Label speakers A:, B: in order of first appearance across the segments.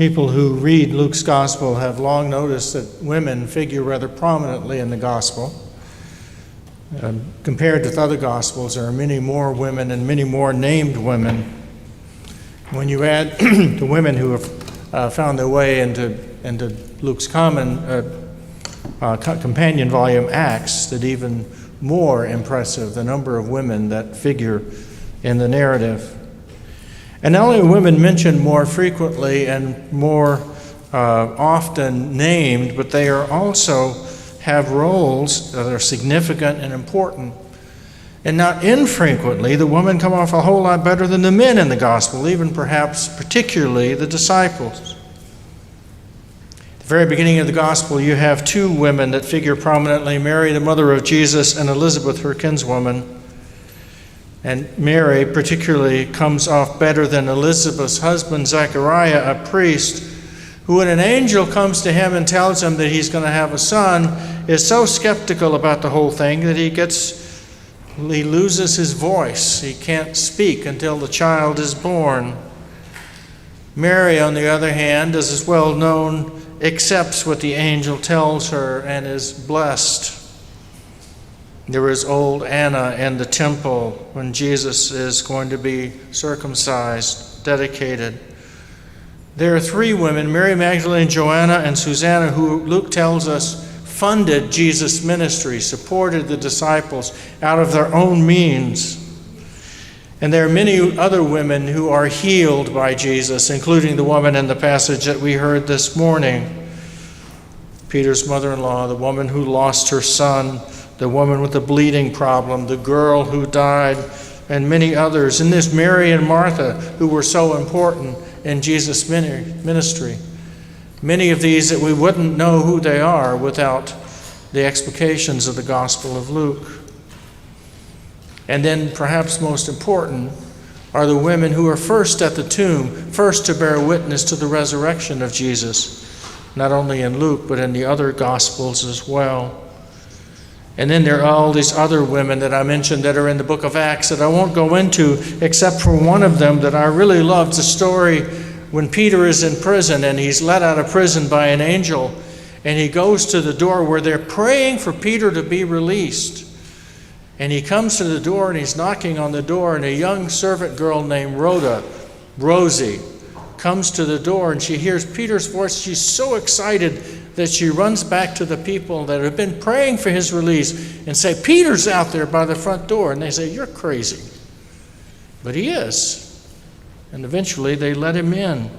A: People who read Luke's gospel have long noticed that women figure rather prominently in the gospel. Compared with other gospels, there are many more women and many more named women. When you add the women who have found their way into Luke's companion volume, Acts, that even more impressive, the number of women that figure in the narrative. And not only are women mentioned more frequently and more often named, but they are also have roles that are significant and important. And not infrequently, the women come off a whole lot better than the men in the gospel, even perhaps particularly the disciples. At the very beginning of the gospel, you have two women that figure prominently, Mary, the mother of Jesus, and Elizabeth, her kinswoman. And Mary particularly comes off better than Elizabeth's husband, Zechariah, a priest, who when an angel comes to him and tells him that he's going to have a son, is so skeptical about the whole thing that he loses his voice. He can't speak until the child is born. Mary, on the other hand, as well known, accepts what the angel tells her and is blessed. There is old Anna in the temple when Jesus is going to be circumcised, dedicated. There are three women, Mary Magdalene, Joanna, and Susanna, who Luke tells us funded Jesus' ministry, supported the disciples out of their own means. And there are many other women who are healed by Jesus, including the woman in the passage that we heard this morning. Peter's mother-in-law, the woman who lost her son, the woman with the bleeding problem, the girl who died, and many others. And there's Mary and Martha, who were so important in Jesus' ministry. Many of these that we wouldn't know who they are without the explications of the Gospel of Luke. And then, perhaps most important, are the women who are first at the tomb, first to bear witness to the resurrection of Jesus, not only in Luke, but in the other Gospels as well. And then there are all these other women that I mentioned that are in the book of Acts that I won't go into, except for one of them that I really loved, the story when Peter is in prison and he's let out of prison by an angel, and he goes to the door where they're praying for Peter to be released. And he comes to the door and he's knocking on the door, and a young servant girl named Rosie, comes to the door, and she hears Peter's voice. She's so excited that she runs back to the people that have been praying for his release and say, "Peter's out there by the front door." And they say, "You're crazy." But he is. And eventually they let him in.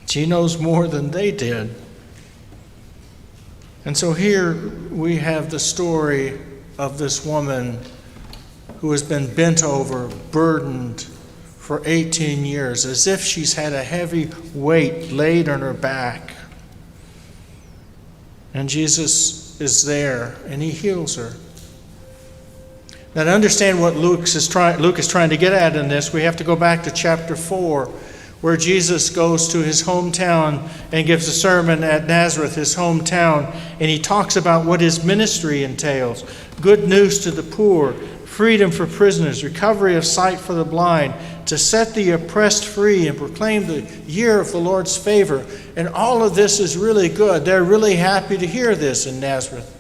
A: She knows more than they did. And so here we have the story of this woman who has been bent over, burdened for 18 years, as if she's had a heavy weight laid on her back. And Jesus is there, and he heals her. Now, to understand what Luke is trying to get at in this, we have to go back to chapter 4, where Jesus goes to his hometown and gives a sermon at Nazareth, his hometown, and he talks about what his ministry entails: good news to the poor, freedom for prisoners, recovery of sight for the blind, to set the oppressed free and proclaim the year of the Lord's favor. And all of this is really good. They're really happy to hear this in Nazareth.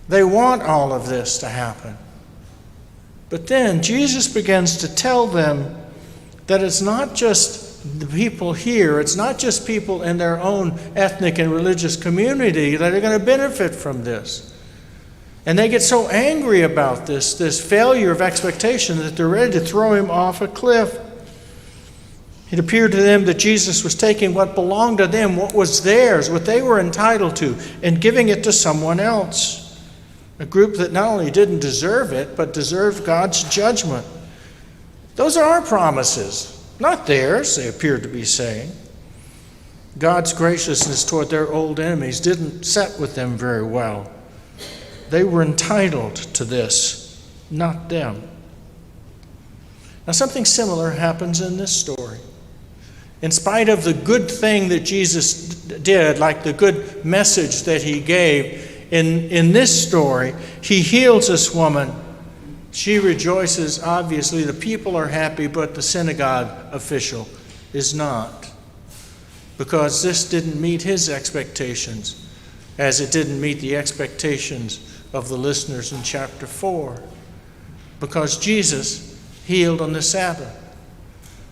A: They want all of this to happen. But then Jesus begins to tell them that it's not just the people here, it's not just people in their own ethnic and religious community that are going to benefit from this. And they get so angry about this failure of expectation, that they're ready to throw him off a cliff. It appeared to them that Jesus was taking what belonged to them, what was theirs, what they were entitled to, and giving it to someone else. A group that not only didn't deserve it, but deserved God's judgment. Those are our promises, not theirs, they appeared to be saying. God's graciousness toward their old enemies didn't set with them very well. They were entitled to this, not them. Now, something similar happens in this story. In spite of the good thing that Jesus did, like the good message that he gave, in this story, he heals this woman. She rejoices, obviously. The people are happy, but the synagogue official is not. because this didn't meet his expectations, as it didn't meet the expectations of the listeners in chapter 4, because Jesus healed on the Sabbath.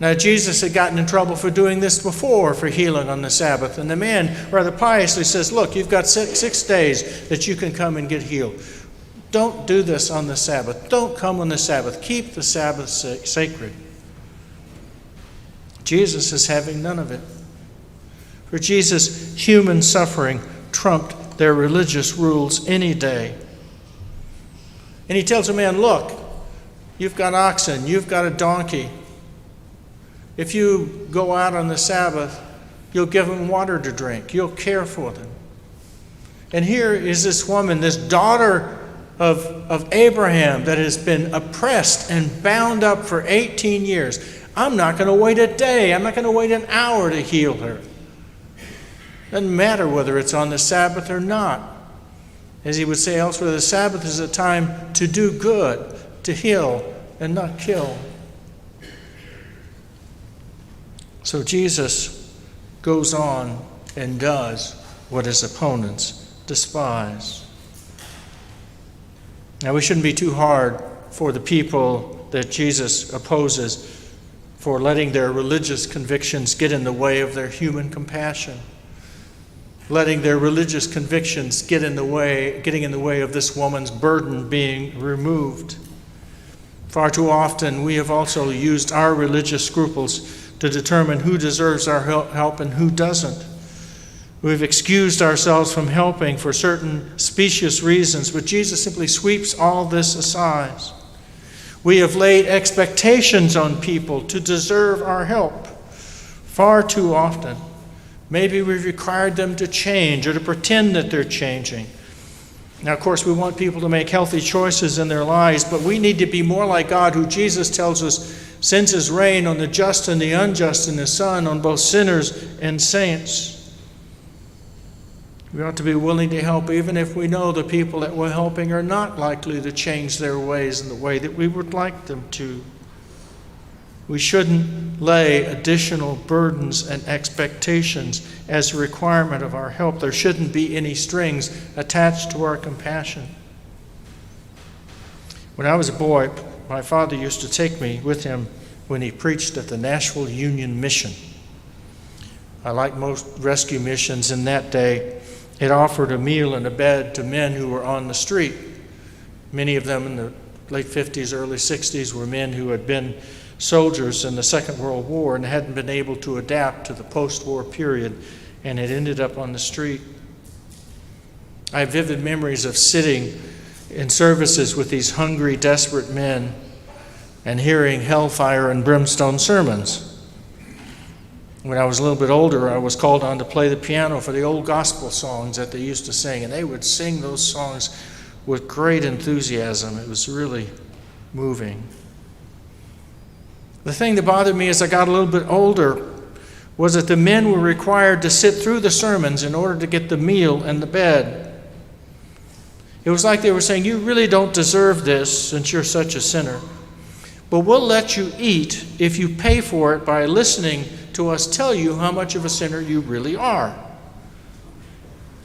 A: Now, Jesus had gotten in trouble for doing this before, for healing on the Sabbath. And the man rather piously says, look, you've got six days that you can come and get healed. Don't do this on the Sabbath. Don't come on the Sabbath. Keep the Sabbath sacred. Jesus is having none of it. For Jesus, human suffering trumped their religious rules any day. And he tells a man, look, you've got oxen, you've got a donkey. If you go out on the Sabbath, you'll give them water to drink. You'll care for them. And here is this woman, this daughter of Abraham, that has been oppressed and bound up for 18 years. I'm not going to wait a day. I'm not going to wait an hour to heal her. Doesn't matter whether it's on the Sabbath or not. As he would say elsewhere, the Sabbath is a time to do good, to heal, and not kill. So Jesus goes on and does what his opponents despise. Now, we shouldn't be too hard for the people that Jesus opposes for letting their religious convictions get in the way of their human compassion, letting their religious convictions getting in the way of this woman's burden being removed. Far too often, we have also used our religious scruples to determine who deserves our help and who doesn't. We've excused ourselves from helping for certain specious reasons, but Jesus simply sweeps all this aside. We have laid expectations on people to deserve our help far too often. Maybe we've required them to change or to pretend that they're changing. Now, of course, we want people to make healthy choices in their lives, but we need to be more like God, who Jesus tells us sends his rain on the just and the unjust, and his sun on both sinners and saints. We ought to be willing to help even if we know the people that we're helping are not likely to change their ways in the way that we would like them to. We shouldn't lay additional burdens and expectations as a requirement of our help. There shouldn't be any strings attached to our compassion. When I was a boy, my father used to take me with him when he preached at the Nashville Union Mission. I like most rescue missions in that day, it offered a meal and a bed to men who were on the street. Many of them in the late 50s, early 60s were men who had been soldiers in the Second World War and hadn't been able to adapt to the post-war period and had ended up on the street. I have vivid memories of sitting in services with these hungry, desperate men and hearing hellfire and brimstone sermons. When I was a little bit older, I was called on to play the piano for the old gospel songs that they used to sing, and they would sing those songs with great enthusiasm. It was really moving. The thing that bothered me as I got a little bit older was that the men were required to sit through the sermons in order to get the meal and the bed. It was like they were saying, you really don't deserve this since you're such a sinner. But we'll let you eat if you pay for it by listening to us tell you how much of a sinner you really are.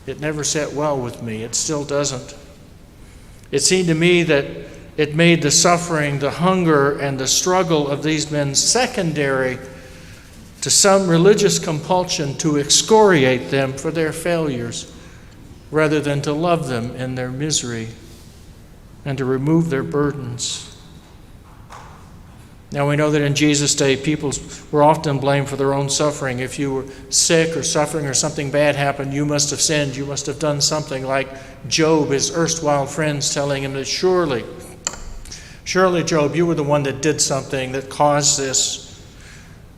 A: It never sat well with me. It still doesn't. It seemed to me that it made the suffering, the hunger, and the struggle of these men secondary to some religious compulsion to excoriate them for their failures, rather than to love them in their misery and to remove their burdens. Now, we know that in Jesus' day, people were often blamed for their own suffering. If you were sick or suffering or something bad happened, you must have sinned. You must have done something, like Job, his erstwhile friends telling him that surely, Job, you were the one that did something that caused this.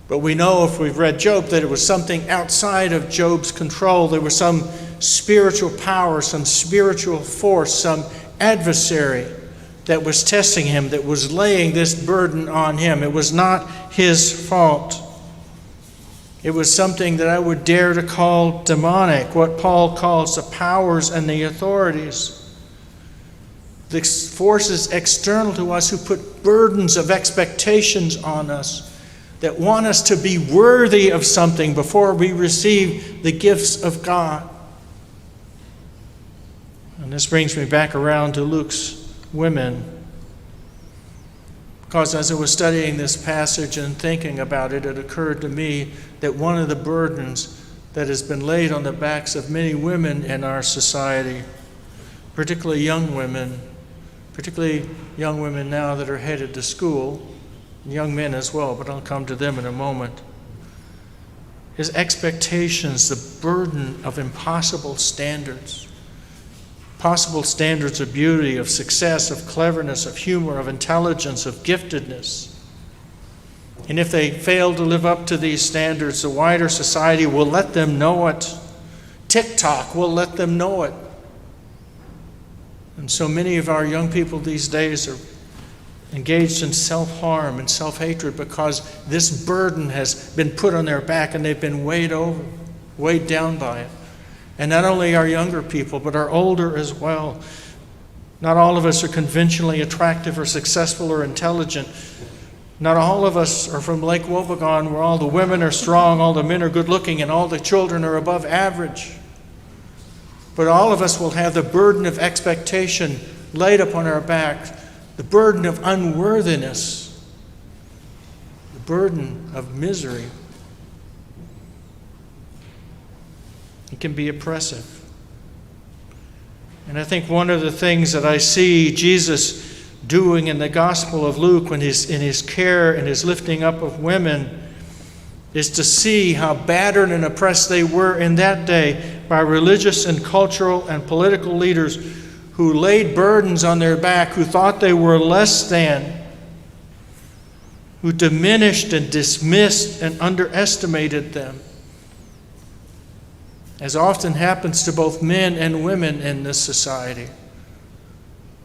A: But we know, if we've read Job, that it was something outside of Job's control. There was some spiritual power, some spiritual force, some adversary that was testing him, that was laying this burden on him. It was not his fault. It was something that I would dare to call demonic, what Paul calls the powers and the authorities. The forces external to us who put burdens of expectations on us, that want us to be worthy of something before we receive the gifts of God. And this brings me back around to Luke's women. Because as I was studying this passage and thinking about it, it occurred to me that one of the burdens that has been laid on the backs of many women in our society, particularly young women now that are headed to school, and young men as well, but I'll come to them in a moment, is expectations, the burden of impossible standards. Possible standards of beauty, of success, of cleverness, of humor, of intelligence, of giftedness. And if they fail to live up to these standards, the wider society will let them know it. TikTok will let them know it. And so many of our young people these days are engaged in self-harm and self-hatred because this burden has been put on their back and they've been weighed down by it. And not only our younger people, but our older as well. Not all of us are conventionally attractive or successful or intelligent. Not all of us are from Lake Wobegon, where all the women are strong, all the men are good looking, and all the children are above average. But all of us will have the burden of expectation laid upon our back, the burden of unworthiness, the burden of misery. It can be oppressive. And I think one of the things that I see Jesus doing in the Gospel of Luke when he's in his care and his lifting up of women is to see how battered and oppressed they were in that day by religious and cultural and political leaders who laid burdens on their back, who thought they were less than, who diminished and dismissed and underestimated them, as often happens to both men and women in this society.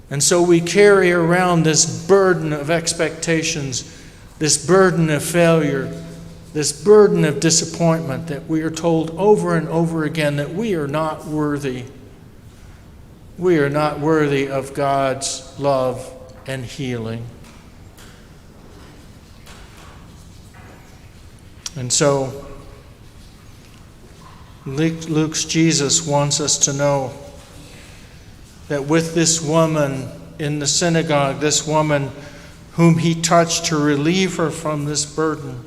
A: And so we carry around this burden of expectations, this burden of failure, this burden of disappointment that we are told over and over again that we are not worthy. We are not worthy of God's love and healing. And so Luke's Jesus wants us to know that with this woman in the synagogue, this woman whom he touched to relieve her from this burden,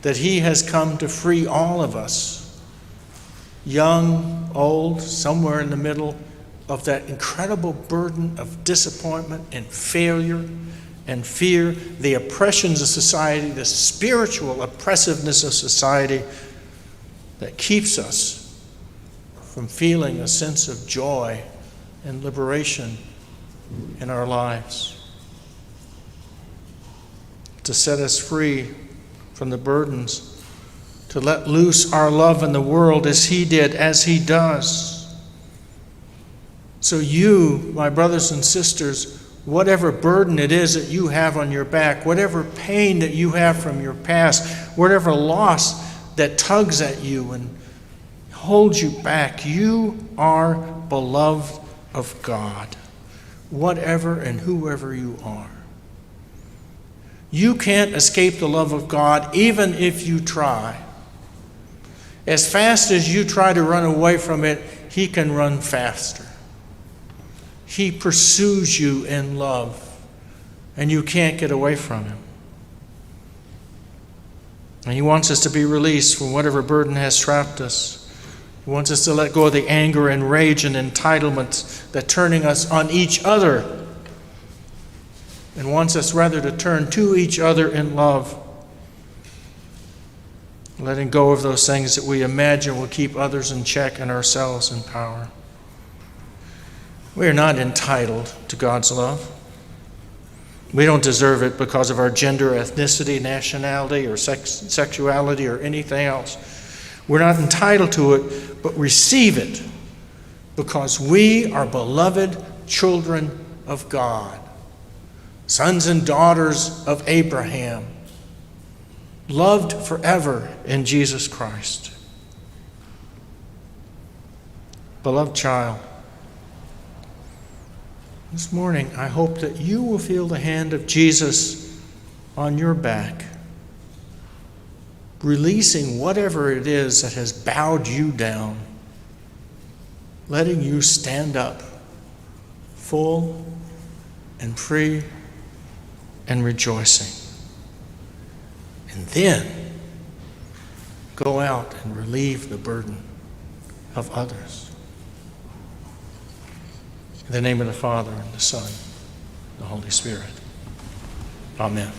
A: that he has come to free all of us, young, old, somewhere in the middle, of that incredible burden of disappointment and failure and fear, the oppressions of society, the spiritual oppressiveness of society that keeps us from feeling a sense of joy and liberation in our lives. To set us free from the burdens, to let loose our love in the world as he did, as he does. So you, my brothers and sisters, whatever burden it is that you have on your back, whatever pain that you have from your past, whatever loss that tugs at you and holds you back, you are beloved of God, whatever and whoever you are. You can't escape the love of God even if you try. As fast as you try to run away from it, he can run faster. He pursues you in love, and you can't get away from him. And he wants us to be released from whatever burden has trapped us. He wants us to let go of the anger and rage and entitlement that turning us on each other, and wants us rather to turn to each other in love, letting go of those things that we imagine will keep others in check and ourselves in power. We are not entitled to God's love. We don't deserve it because of our gender, ethnicity, nationality, or sexuality, or anything else. We're not entitled to it, but receive it because we are beloved children of God, sons and daughters of Abraham, loved forever in Jesus Christ. Beloved child, this morning I hope that you will feel the hand of Jesus on your back releasing whatever it is that has bowed you down, letting you stand up full and free and rejoicing. And then go out and relieve the burden of others. In the name of the Father, and the Son, and the Holy Spirit. Amen.